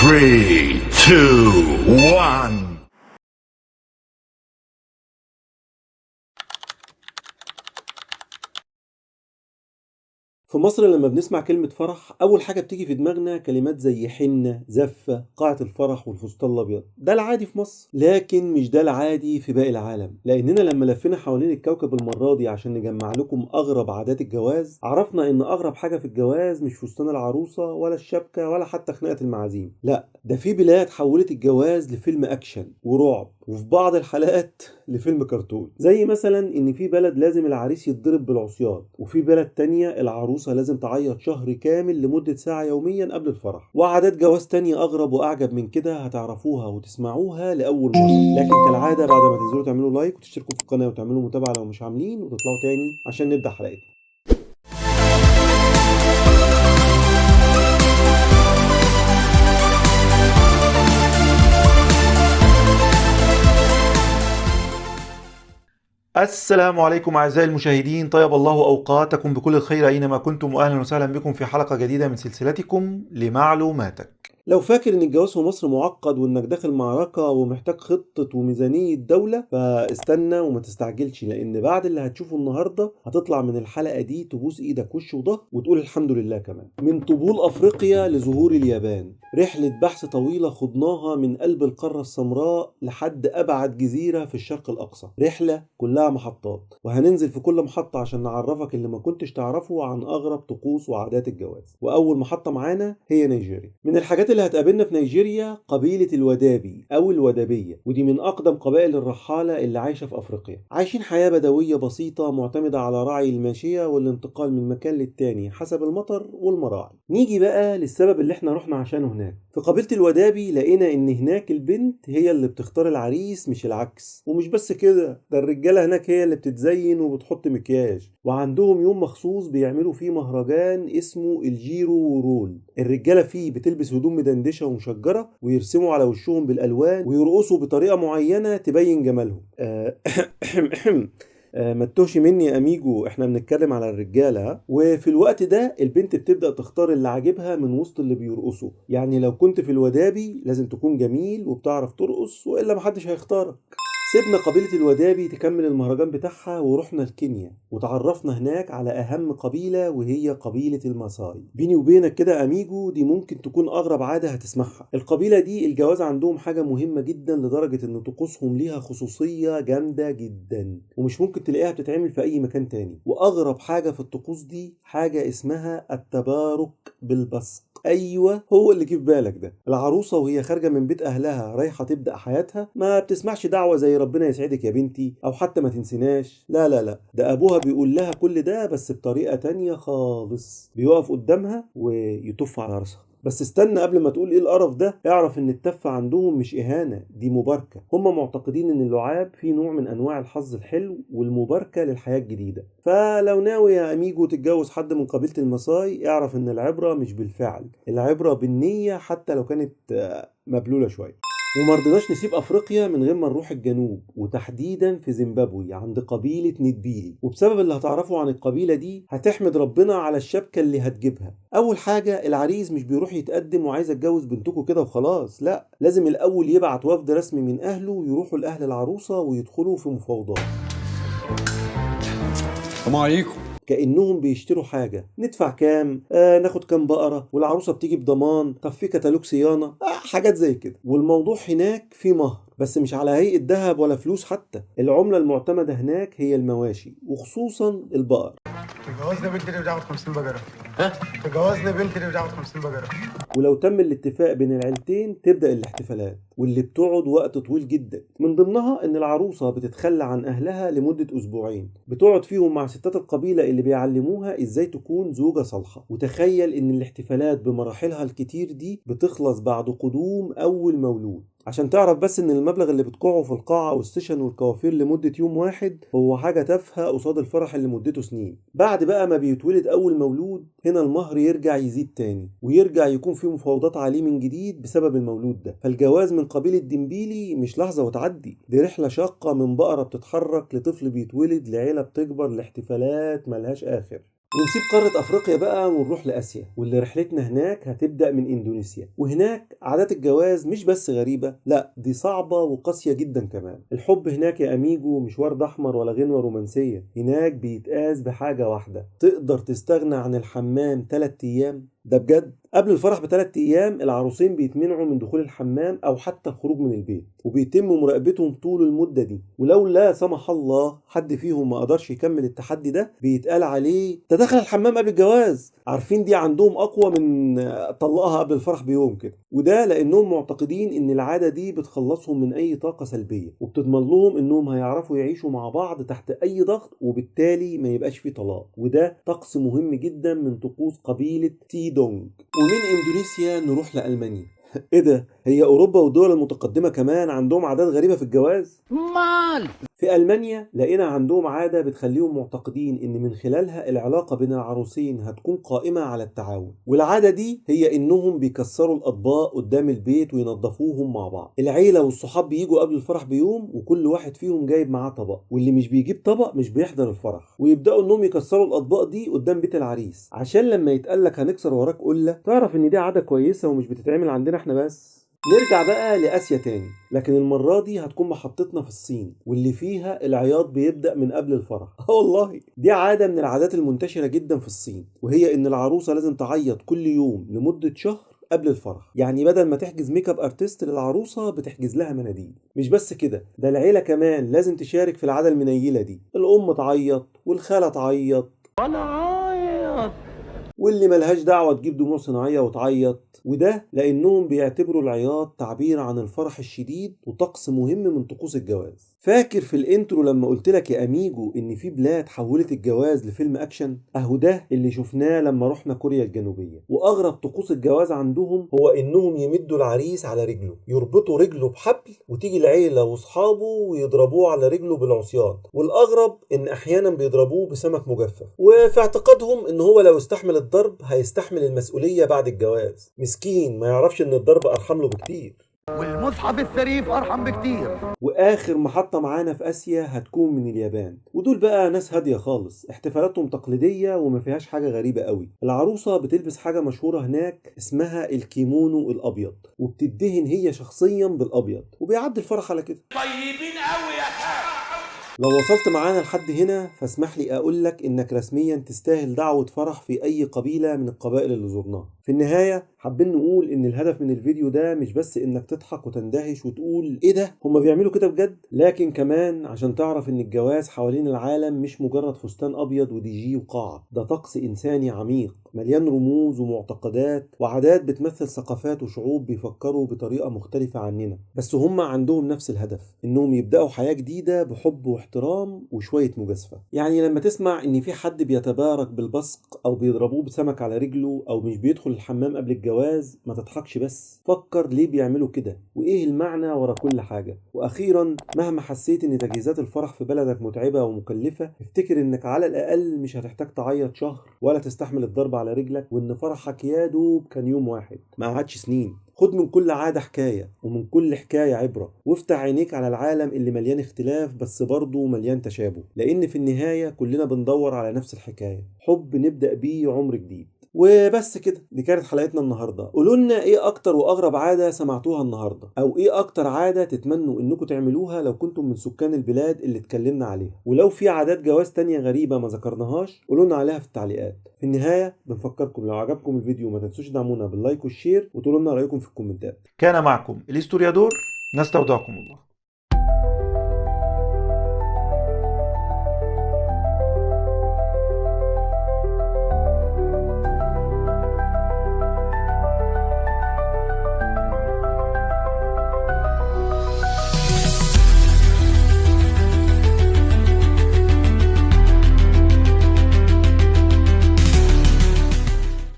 3, 2, 1. في مصر لما بنسمع كلمة فرح أول حاجة بتيجي في دماغنا كلمات زي حنة، زفة، قاعة الفرح والفستان الأبيض. ده العادي في مصر، لكن مش ده العادي في باقي العالم، لأننا لما لفينا حوالين الكوكب المرة دي عشان نجمع لكم أغرب عادات الجواز، عرفنا إن أغرب حاجة في الجواز مش فستان العروسة ولا الشبكة ولا حتى خناقة المعازيم. لا، ده في بلاد حولت الجواز لفيلم أكشن ورعب، وفي بعض الحالات لفيلم كرتون. زي مثلا ان في بلد لازم العريس يتضرب بالعصيان، وفي بلد تانية العروسة لازم تعيط شهر كامل لمدة ساعة يوميا قبل الفرح. وعادات جواز تانية اغرب واعجب من كده هتعرفوها وتسمعوها لاول مرة. لكن كالعادة بعد ما تنزلوا تعملوا لايك وتشتركوا في القناة وتعملوا متابعة لو مش عاملين، وتطلعوا تاني عشان نبدأ حلقتنا. السلام عليكم أعزائي المشاهدين، طيب الله أوقاتكم بكل الخير أينما كنتم، وأهلا وسهلا بكم في حلقة جديدة من سلسلتكم لمعلوماتك. لو فاكر إن الجواز في مصر معقد وإنك داخل معركة ومحتاج خطة وميزانية دولة، فاستنى وما تستعجلش، لأن بعد اللي هتشوفه النهاردة هتطلع من الحلقة دي تبوس إيدك وش وضهر وتقول الحمد لله. كمان من طبول أفريقيا لظهور اليابان، رحلة بحث طويلة خضناها من قلب القارة السمراء لحد أبعد جزيرة في الشرق الأقصى. رحلة كلها محطات، وهننزل في كل محطة عشان نعرفك اللي ما كنتش تعرفه عن أغرب طقوس وعادات الجواز. وأول محطة معانا هي نيجيريا. من الحاجات اللي هتقابلنا في نيجيريا قبيلة الودابي أو الودابية، ودي من أقدم قبائل الرحالة اللي عايشة في أفريقيا. عايشين حياة بدوية بسيطة معتمدة على رعي الماشية والانتقال من مكان للتاني حسب المطر والمراعي. نيجي بقى للسبب اللي احنا رحنا عشانه هناك. في قبيلة الودابي لقينا إن هناك البنت هي اللي بتختار العريس مش العكس. ومش بس كده، ده الرجالة هناك هي اللي بتتزين وبتحط مكياج، وعندهم يوم مخصوص بيعملوا فيه مهرجان اسمه الجيرو وورول. الرجالة فيه بتلبس هدوم مدندشة ومشجرة، ويرسموا على وشهم بالألوان، ويرقصوا بطريقة معينة تبين جمالهم. ما تتوهش مني يا اميجو، احنا بنتكلم على الرجاله. وفي الوقت ده البنت بتبدا تختار اللي عاجبها من وسط اللي بيرقصوا. يعني لو كنت في الودابي لازم تكون جميل وبتعرف ترقص، والا محدش هيختارك. سيبنا قبيلة الودابي تكمل المهرجان بتاعها ورحنا لكينيا، وتعرفنا هناك على أهم قبيلة وهي قبيلة الماساي. بيني وبينك كده أميجو، دي ممكن تكون أغرب عادة هتسمعها. القبيلة دي الجواز عندهم حاجة مهمة جدا لدرجة إن طقوسهم ليها خصوصية جامدة جدا، ومش ممكن تلاقيها بتتعمل في أي مكان تاني. وأغرب حاجة في الطقوس دي حاجة اسمها التبارك بالبصق. ايوه، هو اللي جه في بالك ده. العروسه وهي خارجه من بيت اهلها رايحه تبدا حياتها ما بتسمعش دعوه زي ربنا يسعدك يا بنتي او حتى ما تنسيناش. لا لا لا، ده ابوها بيقول لها كل ده بس بطريقه تانية خالص. بيقف قدامها ويطف على راسها. بس استنى، قبل ما تقول ايه القرف ده، اعرف ان التفة عندهم مش اهانة، دي مباركة. هم معتقدين ان اللعاب فيه نوع من انواع الحظ الحلو والمباركة للحياة الجديدة. فلو ناوي يا اميجو تتجوز حد من قبيلة الماساي، اعرف ان العبرة مش بالفعل، العبرة بالنية، حتى لو كانت مبلولة شوية. ومرضناش نسيب افريقيا من غير ما نروح الجنوب، وتحديدا في زيمبابوي عند قبيلة ندبيلي. وبسبب اللي هتعرفه عن القبيلة دي هتحمد ربنا على الشبكة اللي هتجيبها. اول حاجة، العريس مش بيروح يتقدم وعايز اتجوز بنتكم كده وخلاص، لا، لازم الاول يبعت وفد رسمي من اهله يروحوا لاهل العروسة ويدخلوا في مفاوضات. السلام عليكم. كأنهم بيشتروا حاجة. ندفع كام؟ ناخد كام بقرة؟ والعروسة بتيجي بضمان؟ طب في كتالوج صيانة؟ حاجات زي كده. والموضوع هناك في مهر، بس مش على هيئة ذهب ولا فلوس، حتى العملة المعتمدة هناك هي المواشي، وخصوصا البقر. تجوزني بنتي اللي بتاخد 50 بقرة. ها؟ تجوزني بنتي اللي بتاخد 50 بقرة. ولو تم الاتفاق بين العيلتين تبدأ الاحتفالات، واللي بتقعد وقت طويل جدا. من ضمنها ان العروسة بتتخلى عن اهلها لمدة اسبوعين، بتقعد فيهم مع ستات القبيلة اللي بيعلموها ازاي تكون زوجة صالحة. وتخيل ان الاحتفالات بمراحلها الكتير دي بتخلص بعد قدوم اول مولود. عشان تعرف بس ان المبلغ اللي بتقعه في القاعة والسيشن والكوافير لمدة يوم واحد هو حاجة تافهة قصاد الفرح اللي مدته سنين. بعد بقى ما بيتولد اول مولود، هنا المهر يرجع يزيد تاني، ويرجع يكون في مفاوضات عليه من جديد بسبب المولود ده. فالجواز من قبيلة ديمبيلي مش لحظة وتعدي، دي رحلة شاقة، من بقرة بتتحرك لطفل بيتولد لعيلة بتكبر لاحتفالات ملهاش آخر. ونسيب قارة أفريقيا بقى ونروح لآسيا، واللي رحلتنا هناك هتبدأ من إندونيسيا. وهناك عادات الجواز مش بس غريبة، لا دي صعبة وقاسية جدا كمان. الحب هناك يا أميجو مش ورد أحمر ولا غنوة رومانسية، هناك بيتقاس بحاجة واحدة: تقدر تستغنى عن الحمام 3 أيام؟ ده بجد. قبل الفرح ب3 أيام العروسين بيتمنعوا من دخول الحمام أو حتى الخروج من البيت، وبيتم مراقبتهم طول المدة دي. ولو لا سمح الله حد فيهم ما قدرش يكمل التحدي ده، بيتقال عليه ده دخل الحمام قبل الجواز. عارفين دي عندهم أقوى من طلقها قبل الفرح بيوم كده. وده لأنهم معتقدين إن العادة دي بتخلصهم من أي طاقة سلبية، وبتضمن لهم إنهم هيعرفوا يعيشوا مع بعض تحت أي ضغط، وبالتالي ما يبقاش فيه طلاق. وده طقس مهم جدا من طقوس قبيلة تيدونج. ومن إندونيسيا نروح لألمانيا. ايه ده، هي اوروبا والدول المتقدمه كمان عندهم عادات غريبه في الجواز؟ في ألمانيا لقينا عندهم عادة بتخليهم معتقدين إن من خلالها العلاقة بين العروسين هتكون قائمة على التعاون. والعادة دي هي إنهم بيكسروا الأطباق قدام البيت وينظفوهم مع بعض. العيلة والصحاب بيجوا قبل الفرح بيوم، وكل واحد فيهم جايب معاه طبق، واللي مش بيجيب طبق مش بيحضر الفرح. ويبدأوا إنهم يكسروا الأطباق دي قدام بيت العريس، عشان لما يتقالك هنكسر وراك قلة تعرف إن دي عادة كويسة ومش بتتعمل عندنا إحنا بس. نرجع بقى لآسيا تاني، لكن المرة دي هتكون محطتنا في الصين، واللي فيها العياط بيبدأ من قبل الفرح. والله دي عادة من العادات المنتشرة جدا في الصين، وهي إن العروسة لازم تعيط كل يوم لمدة شهر قبل الفرح. يعني بدل ما تحجز ميك اب ارتست للعروسه بتحجز لها مناديل. مش بس كده، ده العيله كمان لازم تشارك في العاده المنيله دي. الام تعيط والخاله تعيط واللي ملهاش دعوة تجيب دموع صناعية وتعيط. وده لأنهم بيعتبروا العياط تعبير عن الفرح الشديد وطقس مهم من طقوس الجواز. فاكر في الانترو لما قلتلك يا أميجو إن في بلاد حولت الجواز لفيلم أكشن؟ أهو ده اللي شفناه لما رحنا كوريا الجنوبية. وأغرب طقوس الجواز عندهم هو إنهم يمدوا العريس على رجله، يربطوا رجله بحبل، وتيجي العيلة وأصحابه ويضربوه على رجله بالعصيان. والأغرب إن أحيانا بيضربوه بسمك مجفف، وفي اعتقادهم إن هو لو استحمل الضرب هيستحمل المسؤولية بعد الجواز. مسكين ما يعرفش ان الضرب ارحم له بكتير، والمصحف الشريف ارحم بكتير. واخر محطة معانا في اسيا هتكون من اليابان. ودول بقى ناس هادية خالص، احتفالاتهم تقليدية وما فيهاش حاجة غريبة قوي. العروسة بتلبس حاجة مشهورة هناك اسمها الكيمونو الابيض، وبتدهن هي شخصيا بالابيض، وبيعدي الفرح على كده. طيبين قوي يا خال. لو وصلت معانا لحد هنا فاسمح لي أقولك إنك رسميا تستاهل دعوة فرح في أي قبيلة من القبائل اللي زرناها. في النهاية حابين نقول إن الهدف من الفيديو ده مش بس إنك تضحك وتندهش وتقول إيه ده هما بيعملوا كده بجد، لكن كمان عشان تعرف إن الجواز حوالين العالم مش مجرد فستان أبيض ودي جي وقاعة. ده طقس إنساني عميق مليان رموز ومعتقدات وعادات بتمثل ثقافات وشعوب بيفكروا بطريقة مختلفة عننا، بس هما عندهم نفس الهدف: إنهم يبدأوا حياة جديدة بحب واحترام وشوية مجازفة. يعني لما تسمع إن في حد بيتبارك بالبصق أو بيضربوه بسمك على رجله أو مش بيدخل الحمام قبل الجواز، ما تضحكش، بس فكر ليه بيعملوا كده وإيه المعنى ورا كل حاجة. وأخيرا، مهما حسيت إن تجهيزات الفرح في بلدك متعبة ومكلفة، افتكر إنك على الأقل مش هتحتاج تعيط شهر ولا تستحمل الضرب على رجلك، وإن فرحك يا دوب كان يوم واحد ما قعدش سنين. خد من كل عادة حكاية، ومن كل حكاية عبرة، وافتح عينيك على العالم اللي مليان اختلاف بس برضه مليان تشابه، لأن في النهاية كلنا بندور على نفس الحكاية: حب نبدأ بيه عمر جديد. وبس كده، دي كانت حلقتنا النهارده. قولوا لنا ايه اكتر واغرب عاده سمعتوها النهارده، او ايه اكتر عاده تتمنوا انكم تعملوها لو كنتم من سكان البلاد اللي اتكلمنا عليها. ولو في عادات جواز تانية غريبه ما ذكرناهاش قولوا لنا عليها في التعليقات. في النهايه بنفكركم لو عجبكم الفيديو ما تنسوش تدعمونا باللايك والشير، وتقولوا لنا رايكم في الكومنتات. كان معكم الهستوريادور، نستودعكم الله.